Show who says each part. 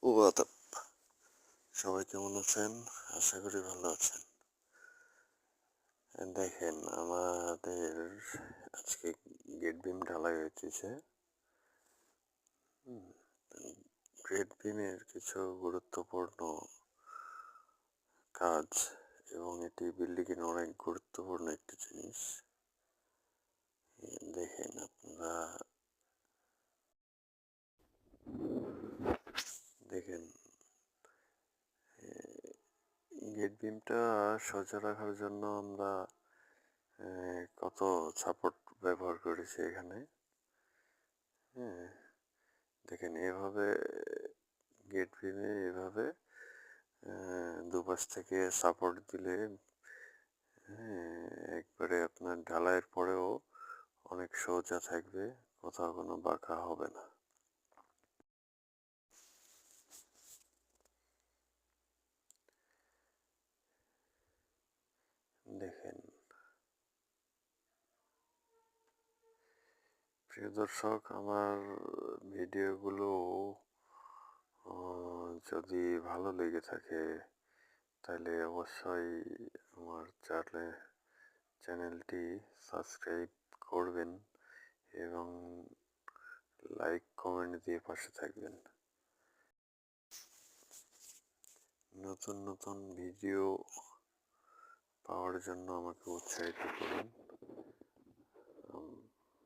Speaker 1: ও আদাব, সবাই কেমন আছেন? আশা করি ভালো আছেন। দেখেন, আমাদের আজকে গেট বিম ঢালাই হইতেছে। গেট বিমের কিছু গুরুত্বপূর্ণ কাজ এবং এটি বিল্ডিংয়ের অনেক গুরুত্বপূর্ণ একটি জিনিস। দেখেন আপনারা, দেখেন গেট বিমটা সোজা রাখার জন্য আমরা কত সাপোর্ট ব্যবহার করেছি এখানে। হ্যাঁ, দেখেন এভাবে গেট বিমে এভাবে দুপাশ থেকে সাপোর্ট দিলে একবারে আপনার ঢালাইয়ের পরেও অনেক সোজা থাকবে, কোথাও কোনো বাঁকা হবে না। দেখেন প্রিয় দর্শক, আমার ভিডিওগুলো যদি ভালো লেগে থাকে তাহলে অবশ্যই আমার চ্যানেলটি সাবস্ক্রাইব করবেন এবং লাইক কমেন্ট দিয়ে পাশে থাকবেন। নতুন নতুন ভিডিও পাওয়ার জন্য আমাকে উৎসাহিত করুন।